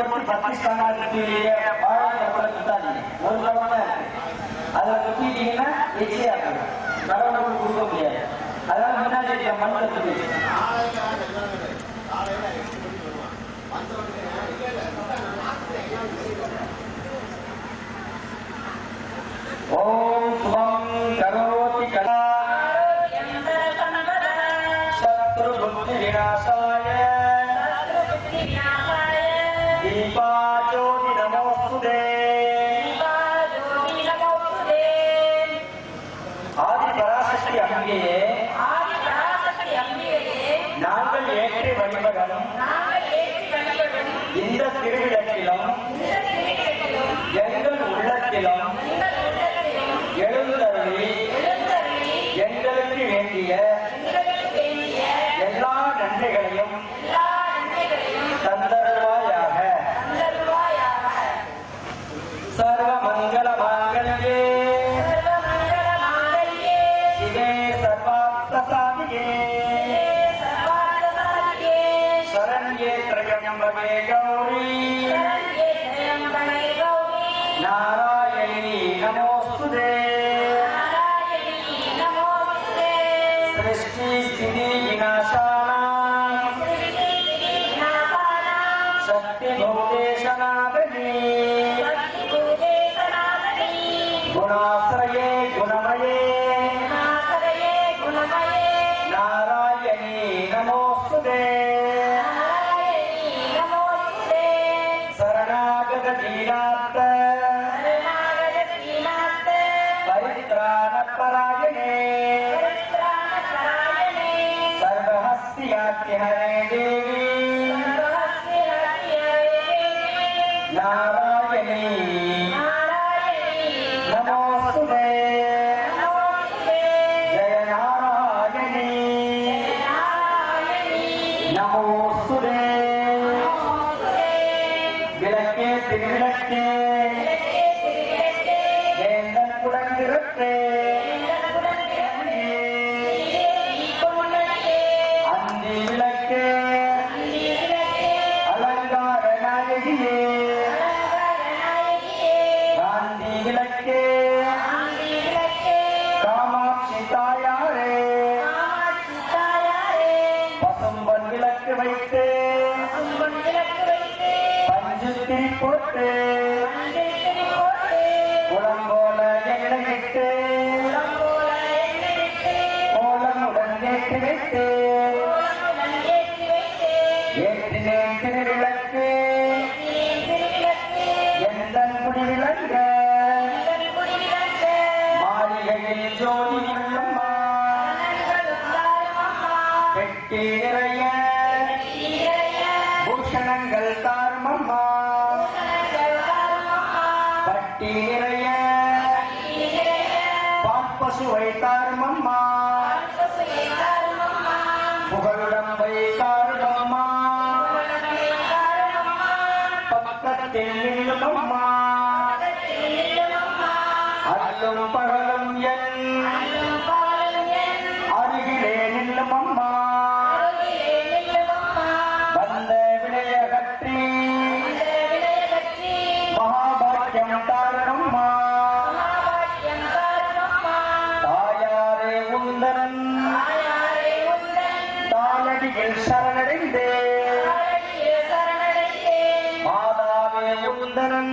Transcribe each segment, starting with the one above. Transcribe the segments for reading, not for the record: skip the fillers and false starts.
எப்படி பாகிஸ்தானுக்கு வாழை குத்தாதீங்க. ஒரு கடவுள் தான் இருக்கு. அதில் குத்திட்டீங்கன்னா எச்சியா இருக்கும். கடவுளுக்கு கொடுக்க முடியாது. அதனால முன்னாடி இருக்க மண்ணில் குத்தி ஓம் சுபம் கரோதி கலா சத்ரு புத்தி விநாசாய दीपा ज्योति नमोस्तुते आदि पराशक्ति अंबिகையே நாங்கள் ஏற்றி வழிபடும் இந்த திருவிழக்கிலும் எங்கள் உள்ளத்திலும் எழுந்தருளி எங்களுக்கு வேண்டிய எல்லா நன்மைகளையும் தந்தருள்வாயாக. सर्वमंगलमांगल्ये शिवे सर्वार्थसाधिके शरण्ये त्र्यंबके गौरी नारायणी नमोस्तुते सृष्टि स्थिति विनाशानां शक्ति भूतेशनादनी गुणाश्रये गुणमये नारायणी नमोस्तुते शरणागत दीनार्थ परित्राणपरायणे सर्वहस्त्याख्यहरे देवी नारायणी नमोस्तुते जय नारायणी नमोस्तुते विलक्के तिरुविलक्के வேந்தன் குடங்கிருப்பே அந்தி விளக்கே அலங்கார நாயகியே காந்தி விளக்கே காமாட்சி தாயாரே பசும்பொன் விளக்கு வைத்து பஞ்சுத்திரி போட்டு குளம்போல எண்ணெயிட்டு கோலமுடன் ஏற்றி வைத்து ஏற்றினேன் திருவிளக்கு எந்தன் குடி விளங்க மாளிகையில் ஜோதி உள்ளம்மா பெட்டி நிறைய பூஷணங்கள் தார்மம்மா பட்டி நிறைய பாற்பசுவை தார்மம்மா புகழுடம்பை தாருடம்மா பக்கத்தில் நில்லுமம்மா அல்லும் பகலும் என் அருகிலே நில்லுமம்மா வந்த விளையகற்றி மகாபாக்கியம் தாரணம்மா தாயாரே உந்தன் தாளடியில் சரணடைந்தே மாதாவே உந்தன்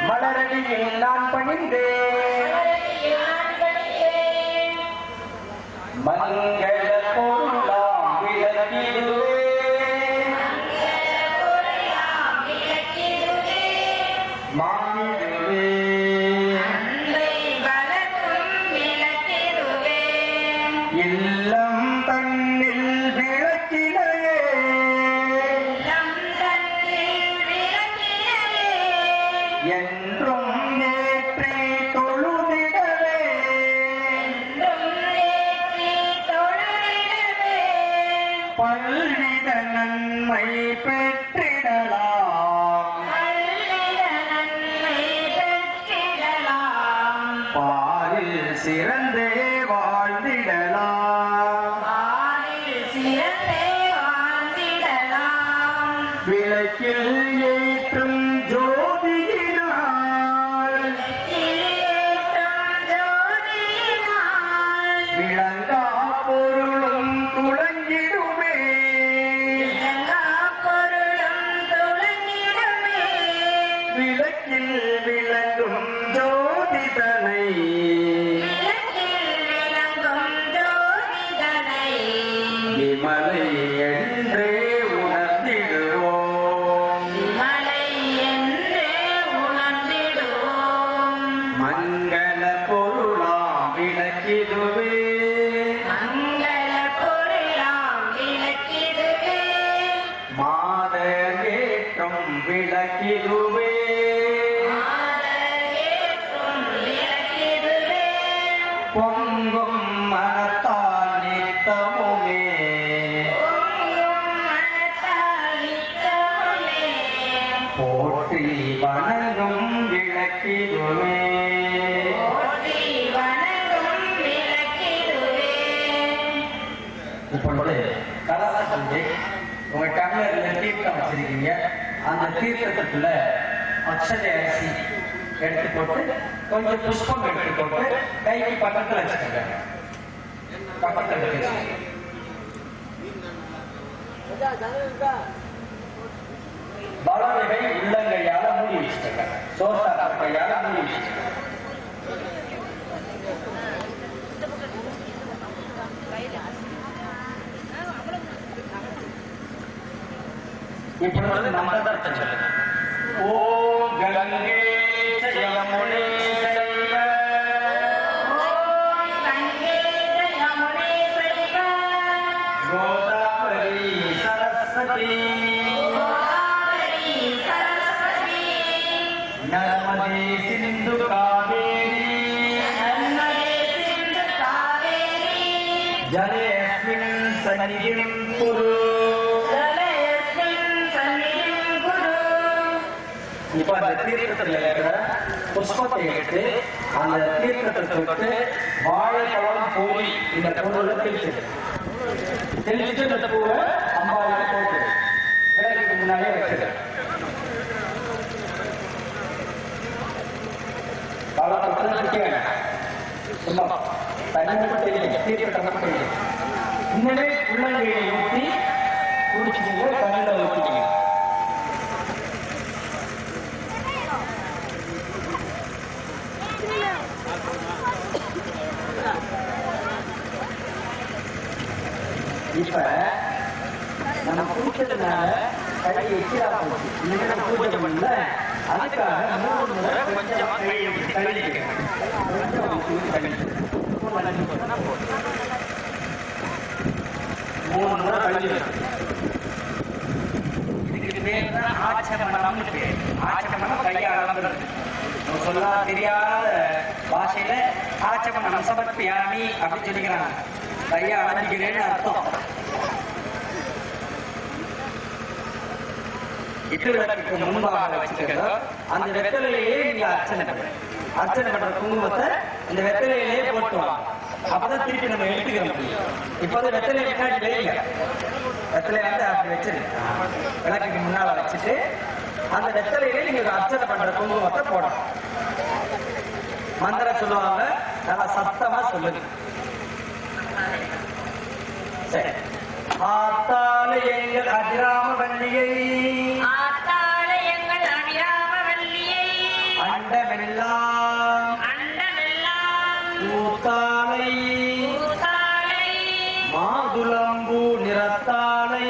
மலரடியில் நான் பணிந்தே மங்கள பொருளாம் விளக்கிடுவே மாநிலவே இல்லம் தன்னில் விளக்கினையே என்றும் ஏற்றி தொழுதிடவே பல்வித நன்மை பெற்றிடலாம் பாரில் சிறந்தே வாழ்ந்திடலாம் விளக்கில் விளங்கும் ஜோதிதனை விமலை என்றே உணர்ந்திடுவோம் மங்கள பொருளாம் விளக்கிடுவே மாதேற்றும் விளக்கிடுவே பொங்கும் மனத்தால் நித்தமுமே போற்றி வணங்கும் விளக்கிடுவே இப்பொழுது கலச சந்தை உங்க டம்ளர்ல தீர்த்தம் வச்சிருக்கீங்க. அந்த தீர்த்தத்துக்குள்ள அக்ஷதை அரிசி எடுத்து போட்டு கொஞ்சம் புஷ்பம் எடுத்து போட்டு கைக்கு பக்கத்துல வச்சுக்கோங்க. பக்கத்துல வச்சுக்கோங்க. வலதுகை உள்ளங்கையால மூடி வச்சுக்கோங்க. சோசா கையால மூடி வச்சுக்கோங்க. இப்பொழுது மந்திரத்தை சொல்லுங்க. ஓம் கங்கை யமுனே சைவ கோதாவரி சரஸ்வதி நர்மதே சிந்து காவேரி ஜலேஸ்மின் சன்னிதிம் குரு. இப்ப அந்த தீர்த்தத்தில் இருக்கிற புஷ்பத்தை எடுத்து அந்த தீர்த்தத்தை தொட்டு வாழைப்பழம் போய் இந்த பொருளை தெளிச்சுட்டு இந்த பூவை அம்பாவில போட்டு விளக்குக்கு முன்னாலே வச்சுக்க. சும்மா தண்ணி மட்டும் தெரியல, தீர்த்தத்தை மட்டும் தெரியல. இன்னமே உள்ளங்கையை ஊற்றி குடிச்சிட்டீங்க, தண்ணியில ஊற்றிட்டீங்க. இப்ப நம்ம குடிச்சதுனால கை எச்சிலா போச்சு. இன்னைக்கு பூஜை பண்ணல, அதுக்காக 3 முறை கொஞ்சமா கழுவிக்கணும். 3 முறை கழுவிக்கணும். இதுக்கு பேர் தான் ஆச்சமனம்னு பேர். ஆச்சமனம் கையை அளந்துறது. சொல்ல தெரியாத பாஷையில ஆச்சமனம் சமர்ப்பியாமி அப்படின்னு சொல்லிக்கிறாங்க. கையை அளந்துக்கிறேன்னு அர்த்தம். இட்டுவிளக்கு முன்பாக வச்சுக்கிறதோ அந்த வெத்தலையிலேயே நீங்க அர்ச்சனை பண்ணுங்க. அர்ச்சனை பண்ற குங்குமத்தை இந்த வெத்தலையிலேயே போட்டுவாங்க. அப்பதான் திருப்பி நம்ம எடுத்துக்க முடியும். இப்போது வெத்தலை முன்னாடி இல்ல, வெத்தலை வந்து அப்படி வச்சிரு, விளக்குக்கு முன்னால வச்சுட்டு அந்த வெத்தலையிலே நீங்க அர்ச்சனை பண்ற குங்குமத்தை போடணும். மந்திரம் சொல்லுவாங்க, நல்லா சத்தமா சொல்லுங்க. சரி. ஆத்தால எங்கள் அபிராம வள்ளியை அண்டமெல்லாம் ஊத்தாலை மாதுளம்பூ நிறத்தாலை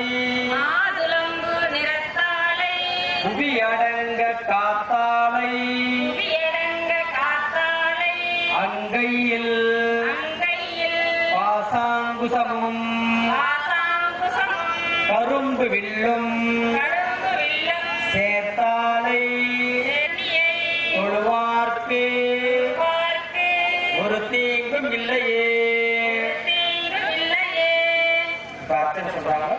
புவியடங்க காத்தாலை அங்கையில் பாசாங்குசமும் கரும்பு வில்லும் சேர்த்தாலை தொழுவார்க்கு ஒரு தீங்கும் இல்லையே. பிரார்த்தனை சொல்றாங்க.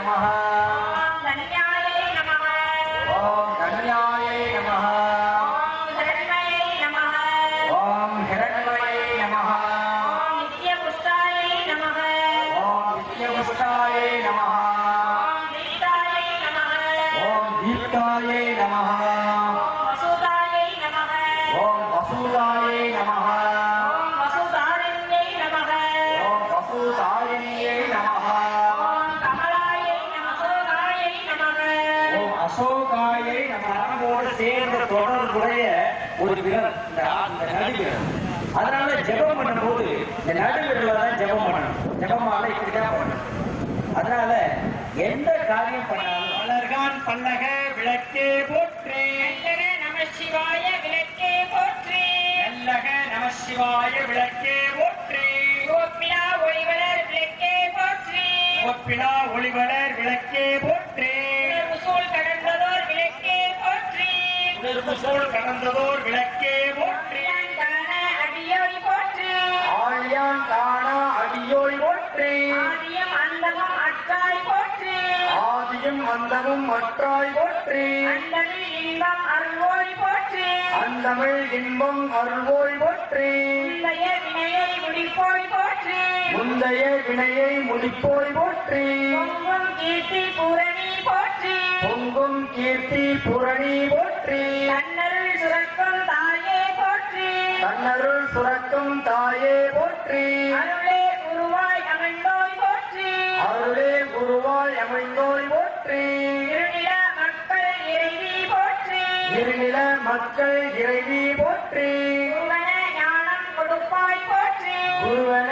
நமஹ ஓம் தன்யாயை நமஹ ஓம் தன்யாயை நமஹ ஓம் ஹிரண்மயை நமஹ ஓம் ஹிரண்மயை நமஹ ஓம் நித்யபுஷ்டாயை நமஹ ஓம் நித்யபுஷ்டாயை நமஹ ஓம் தீப்தாயை நமஹ ஓம் தீப்தாயை நமஹ ஓம் வசுதாயை நமஹ ஓம் வசூதாயை நமஹ ஓம் வசுதாரிண்யை நமஹ ஓம் வசூதாரிணியை நமஹ ஓம் கமலாயை நமசோதாயை நமஹ ஓம் அசோகாயை நம்ம அரங்கோடு சேர்ந்த தொடர்புடைய ஒரு விரல் இந்த நடுவிரல். அதனால ஜெபம் பண்ணும்போது இந்த நடுவிரல தான் ஜெபம் பண்ணணும். ஜெபமால இப்படிதான் பண்ணணும். அதனால எந்த காரியம் பண்ணாலும் வளர்கான் பல்லக விளக்கே போற்றே நல்லக நமசிவாய விளக்கே போற்றி நல்லக நமசிவாய விளக்கே போற்றே ஓப்பிலா ஒளிவளர் விளக்கே போற்றி ஒப்பிலா ஒளிவளர் விளக்கே போற்றே உசூல் கடந்ததோர் விளக்கே போற்றி சூழ் கடந்ததோர் விளக்கே போற்றே தான அடியோடி போற்றி ஆழியான் தானா அடியோய் போற்றே ஆதியம் அந்தமும் அற்றாய் போற்றி ஆதியும் அந்தமும் அற்றாய் போற்றே அந்தமிழ் இன்பம் அருள்வோய் போற்றி அந்தமிழ் இன்பம் அருள்வோய் போற்றே முந்தைய வினையை முடிப்போய் போற்றி முந்தைய வினையை முடிப்போய் போற்றே பொங்கும் கீர்த்தி பூரணி போற்றி பொங்கும் கீர்த்தி புரணி போற்றே தன்னருள் சுரக்கும் தாயே போற்றி தன்னருள் சுரக்கும் தாயே போற்றே அருளே குருவாய் அமர்ந்தோய் போற்றி அருளே குருவாய் அமைந்தோய் போற்றே இருநில மக்கள் இறைவி போற்றி இருநில மக்கள் இறைவி போற்றே குருவன ஞானம் கொடுப்பாய் போற்றி குருவன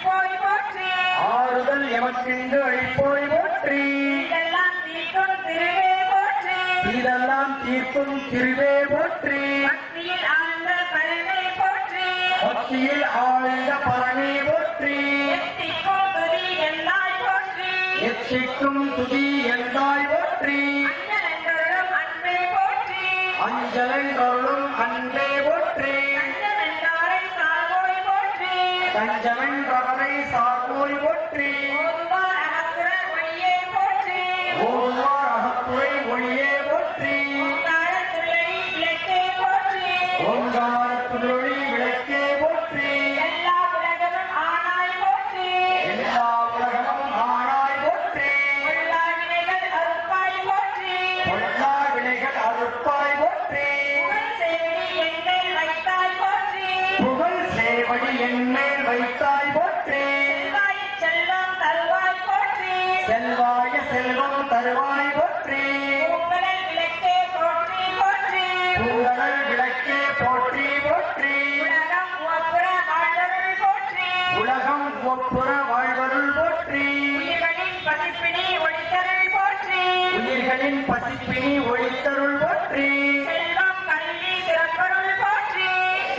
போய் போற்றி ஆறுதல் எமக்கின்று அழிப்போய் போற்றி இதெல்லாம் தீர்க்கும் திருவே போற்றி இதெல்லாம் தீர்க்கும் திருவே போற்றி பக்தியில் ஆழ்ந்த பருவை போற்றி பக்தியில் ஆழ்ந்த பரணி போற்றி எத்திக்கும் துதி எல்லாய் போற்றி எச்சிக்கும் துதி எந்தாய் போற்றி அஞ்சலென்றருளும் அன்பே போற்றி அஞ்சலென்றருளும் அன்பே போற்றி அஞ்சலென்றாரை சாவோய் போற்றி தஞ்சமென்றவரை சார்போய் போற்றி ஓதுவார் அகப்புற ஒளியே போற்றி ஓதுவார் அகத்துறை ஒளியே போற்றி ஓங்கார திருளடி விளக்கே போற்றி ஓங்கார துளொளி விளக்கே போற்றி எல்லா உலகமும் ஆனாய் போற்றி எல்லா உலகமும் ஆனாய் போற்றி எல்லா வினைகள் அறுப்பாய் போற்றி பொல்லா வினைகள் அறுப்பாய் போற்றி புகழ் சேவடி எங்கள் வைத்தாய் போற்றி புகழ் சேவடி என்மேல் வைத்தாய் போற்றி செல்வாய் செல்வம் தருவாய் போற்றி செல்வாய செல்வம் தருவாய் போற்றி உங்களின் விளக்கே போற்றி போற்றி பூங்கடல் விளக்கே போற்றி போற்றி உலகம் உவப்புற வாழ்வருள் போற்றி உலகம் ஒப்புற வாழ்வருள் போற்றி உயிர்களின் பசிப்பினி ஒளித்தருள் போற்றி உயிர்களின் பசிப்பினி ஒளித்தருள் போற்றி செல்வம் கல்வி சிறப்பருள் போற்றி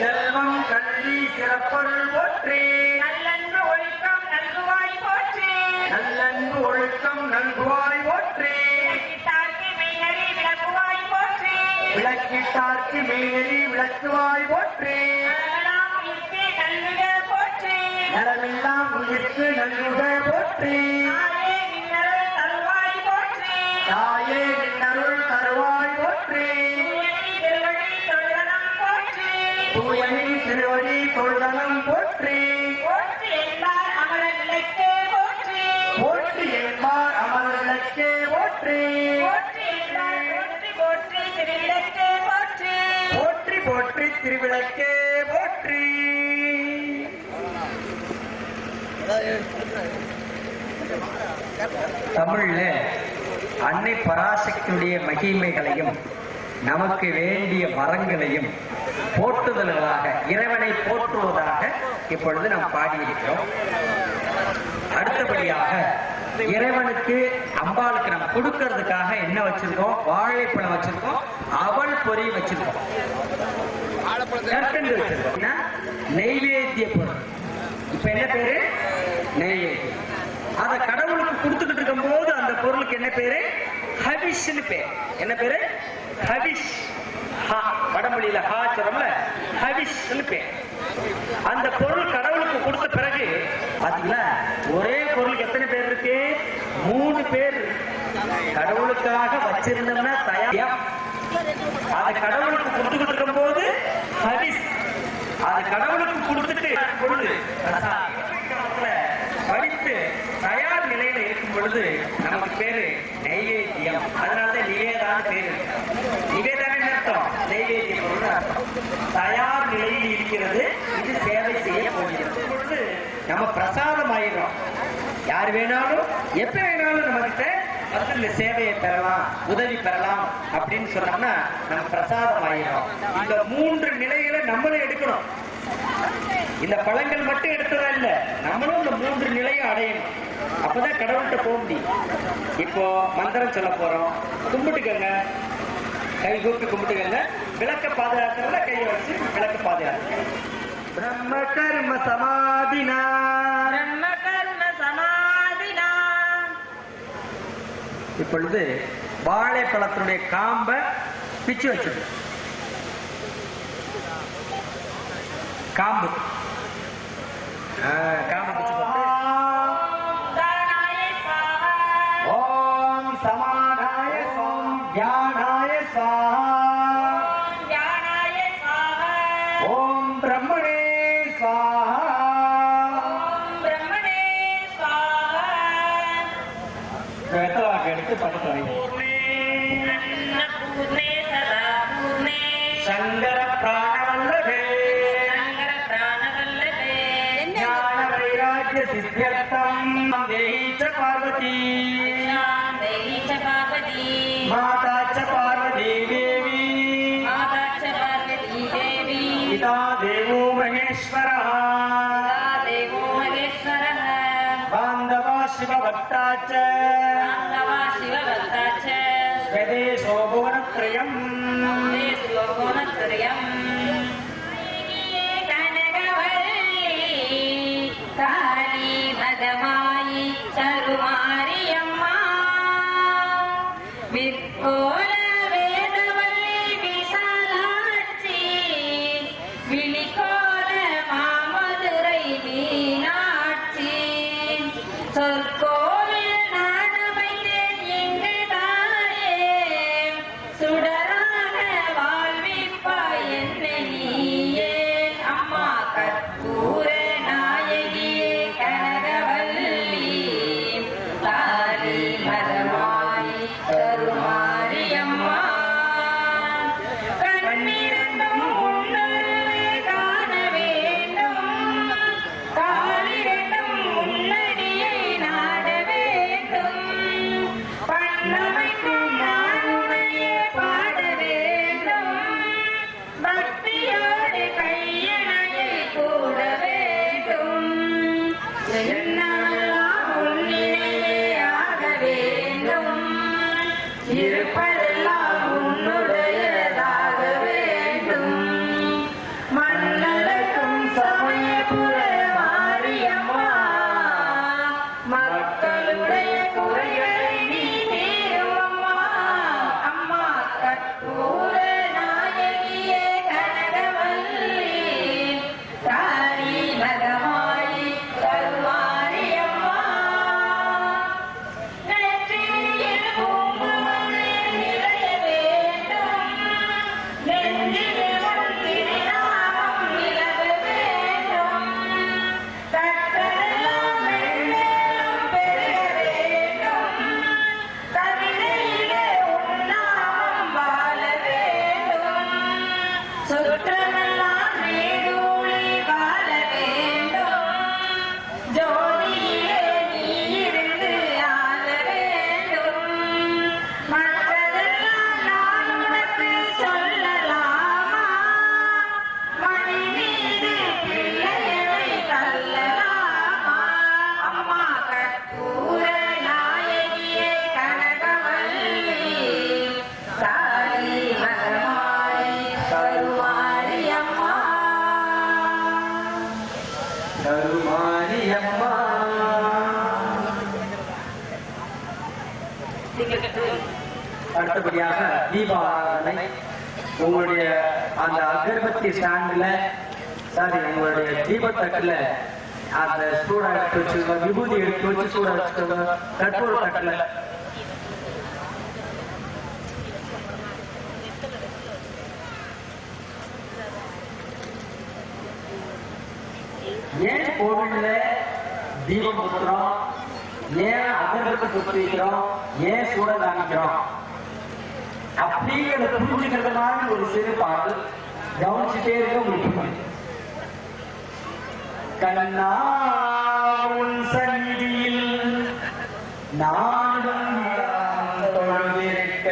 செல்வம் கல்வி சிறப்பருள் போற்றி நல்லன்பு ஒழுக்கம் நல்குவாய் போற்றி நல்லன்பு ஒழுக்கம் நல்குவாய் போற்றி விளக்கிட்டார்க்கு மெய்நெறி விளக்குவாய் போற்றி விளக்கிட்டார்க்கு மெய்நெறி விளக்குவாய் போற்றி நலமெல்லாம் உயிர்க்கு நல்குக போற்றி நலமெல்லாம் உயிர்க்கு நல்குக போற்றி தாயே நின்னருள் தருவாய் போற்றி தாயே நின்னருள் தருவாய் போற்றி தூயனி திருவடி தொழுதனம் போற்றி தூயனி திருவடி தொழுதனம் போற்றி போற்றி எல்லார் அமர விளக்கே போற்றி போற்றி என்பார் அமர் விளக்கே போற்றி போற்றி எல்லார் போற்றி போற்றி திருவிளக்கே போற்றி போற்றி போற்றி திருவிளக்கே போற்றி தமிழ்ல அன்னை பராசக்தியுடைய மகிமைகளையும் நமக்கு வேண்டிய வரங்களையும் போற்றுதல்களாக இறைவனை போற்றுவதாக இப்பொழுது நாம் பாடியிருக்கிறோம். அடுத்தபடியாக இறைவனுக்கு அம்பாளுக்கு நம்ம கொடுக்கறதுக்காக என்ன வச்சிருக்கோம்? வாழைப்பழம் வச்சிருக்கோம், அவல் பொரி வச்சிருக்கோம், கற்கண்டு வச்சிருக்கோம். நெய்வேத்திய பொருள். இப்ப என்ன பேரு? நெய்வேத்தியம். அத கடவுளுக்கு கொடுத்துக்கிட்டு இருக்கும் போது அந்த பொருளுக்கு என்ன பேரு? ஹவிஷ்னு பேர். என்ன பேரு? ஹவிஷ். வடமொழியில ஹா சொல்றோம்ல, ஹவிஷ்னு பேர். அந்த பொருள் கடவுளுக்கு கொடுத்த பிறகு பாத்தீங்களா, ஒரே பொருளுக்கு எத்தனை பேர் இருக்கு? 3 பேர் கடவுளுக்காக வச்சிருந்தோம்னா தயார். அது கடவுளுக்கு கொடுத்துக்கிட்டு இருக்கும் போது ஹரிஸ், அது கடவுளுக்கு கொடுத்துட்டு பொழுது படித்து தயார் நிலையில இருக்கும் பொழுது நமக்கு பேரு நைவேத்தியம். அதனாலதான் நிவேதான பேரு. நிவேதான அர்த்தம் நைவேத்திய பொருள் அர்த்தம். தயார் நிலையில் இருக்கிறது, இது சேவை செய்ய போகிறது பொழுது நம்ம பிரசாதம் ஆயிடும். யார் வேணாலும் எப்ப வேணாலும் நம்ம கிட்ட வந்து இந்த சேவையை பெறலாம், உதவி பெறலாம் அப்படின்னு சொன்னோம்னா நம்ம பிரசாதம் ஆயிடும். இந்த 3 நிலைகளை நம்மளும் எடுக்கணும். இந்த பழங்கள் மட்டும் எடுத்ததா இல்ல, நம்மளும் இந்த 3 நிலையை அடையணும். அப்பதான் கடவுள்கிட்ட போக முடியும். இப்போ மந்திரம் சொல்ல போறோம், கும்பிட்டுக்கங்க, கை கூப்பி கும்பிட்டுக்கங்க. விளக்க பாதுகாக்கிறத கையை வச்சு விளக்க பாதுகாக்க. பிரம்ம கர்ம சமாதினா, பிரம்ம கர்ம சமாதினா. இப்பொழுது வாழைப்பழத்தினுடைய காம்ப பிச்சு வச்சது. காம்பு காம்பு பிச்சு போட்டு ஓம் சமாதாய ஓம் தியானாய ஓம் பிரம்மணே எடுத்து படுத்து சங்கர பிராணவல்லபே ஞான வைராக்கிய சித்தியர்த்தம் தேஹி பார்வதி மாதா ச பார்வதி தேவி பிதா தேவோ மகேஸ்வரः बांधवा शिव भक्ता च स्वदेशो भुवनत्रयम् काली भगमायी चरुमारियम्मा विकोल वेदवल्ली विशालाक्षी विलिकोल मामधुरै मीनाक्षी சொற்கோவில் நாடமைத்தேன் எங்கு தாயே சுடராக வாழ்விப்பாய் என்னை நீயே அம்மா கற்பூர நாயகியே கனகவல்லி தாலி மரமாய் கருமாரியம்மா கண்ணிரண்டும் உன்னருளை காண வேண்டும் காலிரண்டும் உன்னடியை நாட வேண்டும் பண்ணமைக்கும் நானுமையே பாட வேண்டும் பக்தியோடு கையணையை கூட வேண்டும் என்னெல்லாம் உன்னிலையே ஆக வேண்டும் இருப்பதெல்லாம் உன்னுடையதாக வேண்டும் மண்ணளக்கும் சமயபுர மாரியம்மா மக்களுடைய குறைகளை நீ தீருமம்மா அம்மா கற்பூர நாயகியே கனகவல்லி காளி மகமாயி கருமாரியம்மா நெற்றியில் குங்குமம் நிறைய வேண்டும் நெஞ்சில் உன் திருநாமம் நிலவ வேண்டும் கற்றதெல்லாம் மென்மேலும் பெருக வேண்டும் கவிதையிலே உன் நாமம் வாழ வேண்டும் சுற்றமெல்லாம் நீடூழி வாழ வேண்டும் ஜோதியிலே நீ இருந்து ஆள வேண்டும் மற்றதெல்லாம் நான் உனக்கு சொல்லலாமா மணி மீது பிள்ளையை தள்ளலாமா அம்மா கற்பூர நாயகியே கனகவல்லி காளி மகமாயி கருமாரியம்மா கருமாரியம்மா. அடுத்தபடியாக தீபாவளி உங்களுடைய அந்த அகர்பத்தி ஸ்டாண்ட்ல சாரி உங்களுடைய தீபத்தட்டுல அந்த சூடா எடுத்து வச்சுக்கோங்க, விபூதி எடுத்து வச்சு சூடா வச்சுக்கோங்க. கற்பூர தட்டுல ஏன் கோவில்ல தீபம் குத்துறோம், ஏன் அகர்பத்தி குத்தி வைக்கிறோம், ஏன் சூட காமிக்கிறோம் அப்படிங்கிறத புரிஞ்சுக்கிறதுனால ஒரு சிறு பாடல் கவனிச்சுட்டே இருக்க முடியும். கண்ணா உன் சந்நிதியில் நாடும் தொழுதிருக்க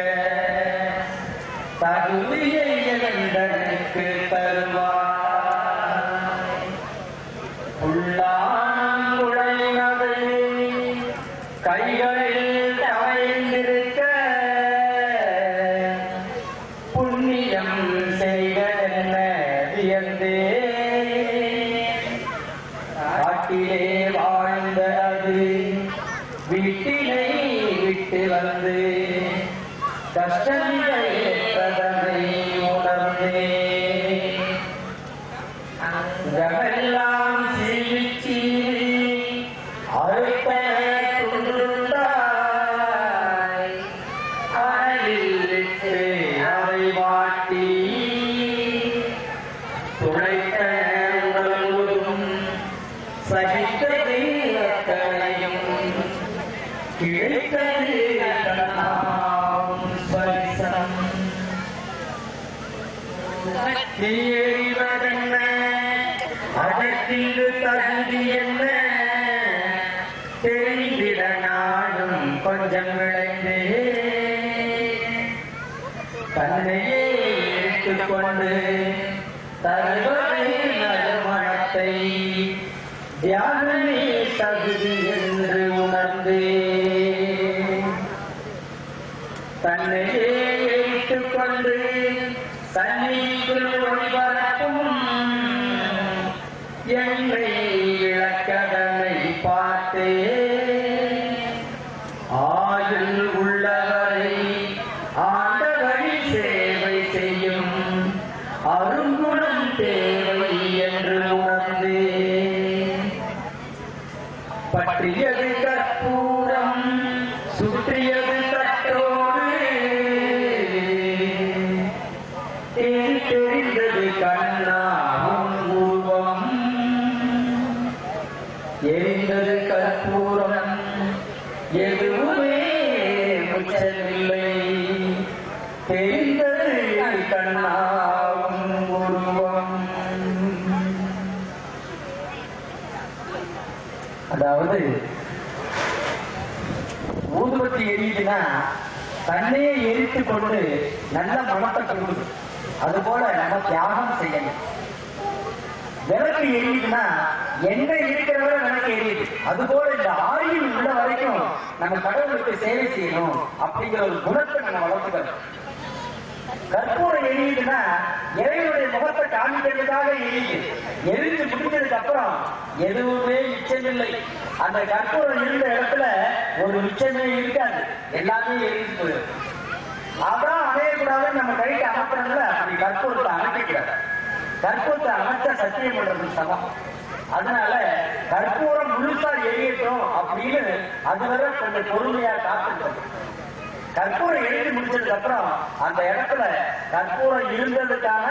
தகுதியை இழந்தனுக்கு தருவார். உள்ளாங்குழையினது கைகளில் தவைந்திருக்க புண்ணியம் செய்வதென்ன வியந்தே காட்டிலே வாழ்ந்த அது வீட்டினை விட்டு வந்து கஷ்டங்களை ஏற்றதனை உணர்ந்தே எல்லாம் சீவிச்சி அழுத்த துண்டுண்டாய் அழிலிட்டு அதை வாட்டி துளைத்த உணர்வதும் சகித்தது அத்தனையும் கிடைத்தது ஸ்பரிசம் எறிவதென்ன அதற்கு தகுதி என்ன தெரிந்திட நாடும் கொஞ்சம் விளைந்தே தன்னையே எடுத்துக்கொண்டு தருவதை நறுமணத்தை தியானமே தகுதி என்று உணர்ந்தே தன்னையே எடுத்துக்கொண்டு சன்னிக்குள் ஒளிபரப்பும் என்னை இழக்கதனை பார்த்தே ஆயுள் உள்ளவரை ஆண்டவரை சேவை செய்யும் அருங்குணம் தேவை என்று உணர்ந்தே பற்றியது கற்பூரம் சுற்றியது தட்டோடு தெரிந்தது கண்ணாவும் உருவம் எரிந்தது கற்பூரம் எதுவுமே முச்சமில்லை தெரிந்தது கண்ணாவும் உருவம். அதாவது ஊதுபத்தி எரியுதுன்னா தன்னையே எரித்து கொண்டு நல்ல மனத்தை கொடுக்குது. அதுபோல நம்ம தியாகம் செய்யணும். விளக்கு எரியுதுன்னா எங்க இருக்கிறவரை விளக்கு எரியுது. அதுபோல இந்த ஆயுள் உள்ள வரைக்கும் நம்ம கடவுளுக்கு சேவை செய்யணும் அப்படிங்கிற ஒரு குணத்தை நம்ம வளர்த்துக்கணும். கற்பூரம் எரியுதுன்னா இறைவனுடைய முகத்தை காமிக்கிறதுக்காக எரியுது. எரிஞ்சு முடிஞ்சதுக்கு அப்புறம் எதுவுமே மிச்சமில்லை. அந்த கற்பூரம் இருந்த இடத்துல ஒரு மிச்சமே இருக்காது, எல்லாமே எரிஞ்சு போயிடும். அதான் அணையக்கூடாதுன்னு நம்ம கைக்கு அமர்த்தணும்ல, அப்படி கற்பூரத்தை அணைக்கக்கூடாது. கற்பூரத்தை அமைச்சா சத்தியம் பண்றது சமம். அதனால கற்பூரம் முழுசா எரியட்டும் அப்படின்னு அதுவரை கொஞ்சம் பொறுமையா காத்துட்டு கற்பூரம் எரிஞ்சு முடிச்சதுக்கு அப்புறம் அந்த இடத்துல கற்பூரம் இருந்ததுக்கான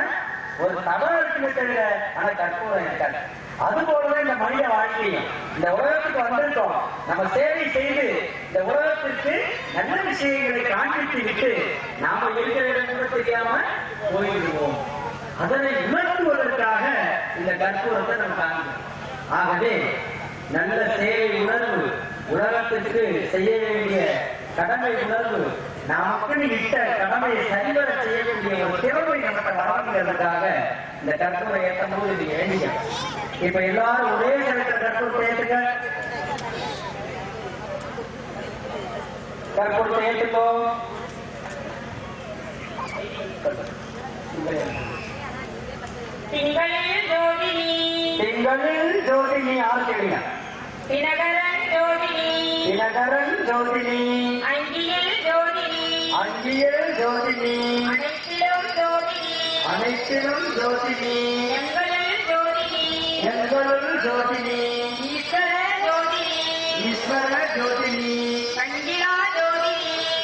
ஒரு தவறு இருக்குமே தவிர ஆனா கற்பூரம் இருக்காது. அது போலவே இந்த மனித வாழ்க்கையும் இந்த உலகத்துக்கு வந்திருக்கோம். நம்ம சேவை செய்து இந்த உலகத்திற்கு நல்ல விஷயங்களை காண்பித்து விட்டு நாம இருக்கிற இடம் கூட தெரியாம போயிடுவோம். அதனை உணர்த்துவதற்காக இந்த கற்பூரத்தை நம்ம காண்கிறோம். ஆகவே நல்ல சேவை உணர்வு, உலகத்திற்கு செய்ய வேண்டிய கடமை உணர்வு, நமக்கு இட்ட கடமையை சரிவர செய்யக்கூடிய ஒரு திறமை நமக்கு வளர்க்கிறதுக்காக இந்த கற்பூரம் ஏற்றும் போது இது வேண்டிய. இப்ப எல்லாரும் ஒரே நேரத்தில் கற்பூரத்தை ஏற்றுங்க. கற்பூரத்தை ஏற்றுக்கோ. திங்களில் ஜோதினி, திங்களில் ஜோதினி யார் தெரியுங்க? தினகரன் ஜோதினி, தினகரன் ஜோதினி, அங்கியில் ஜோதினி, அங்கியில் ஜோதினி, அனைத்திலும் ஜோதினி, அனைத்திலும் ஜோதினி, எங்களில் ஜோதினி, எங்களுள் ஜோதினி,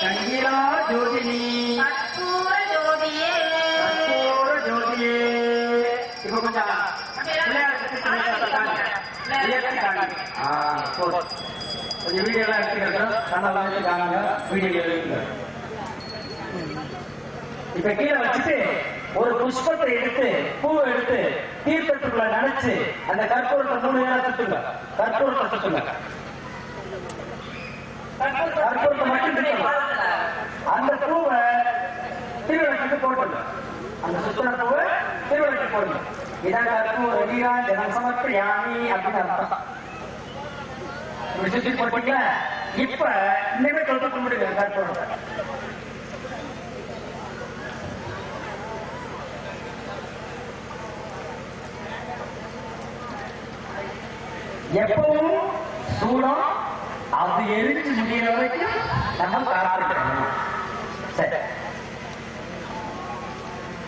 கங்கிலா ஜோதினி கற்பூர ஜோதியே கற்பூர ஜோதியே. இப்ப கொஞ்சம் கொஞ்சம் வீடியோ எல்லாம் எடுத்துக்கிறோம். கண்ணெல்லாம் எடுத்துக்காங்க, வீடியோ எடுத்துக்கிறோம். இப்ப கீழே வச்சுட்டு ஒரு புஷ்பத்தை எடுத்து பூவை எடுத்து தீர்த்தத்துக்குள்ள நினைச்சு அந்த கற்பூரத்தை 3 நேரம் சுத்துங்க. கற்பூரத்தை சுத்துங்க. கற்பூரத்தை மட்டும் சுத்தணும். அந்த பூவை திருவிளக்கு போட்டுங்க. அந்த சுத்தின பூவை திருவிளக்கு போடுங்க. இதான் கற்பூர வீரான் ஜனம் சமர்ப்பியாமி அப்படின்னு அர்த்தம். சுத்தி போட்டீங்க. இப்ப இனிமே தொட்டு கும்பிடுங்க கற்பூரத்தை. எப்பவும் சூடம் அது எரிஞ்சு முடிகிற வரைக்கும் நம்ம காத்திருக்கணும். சரி.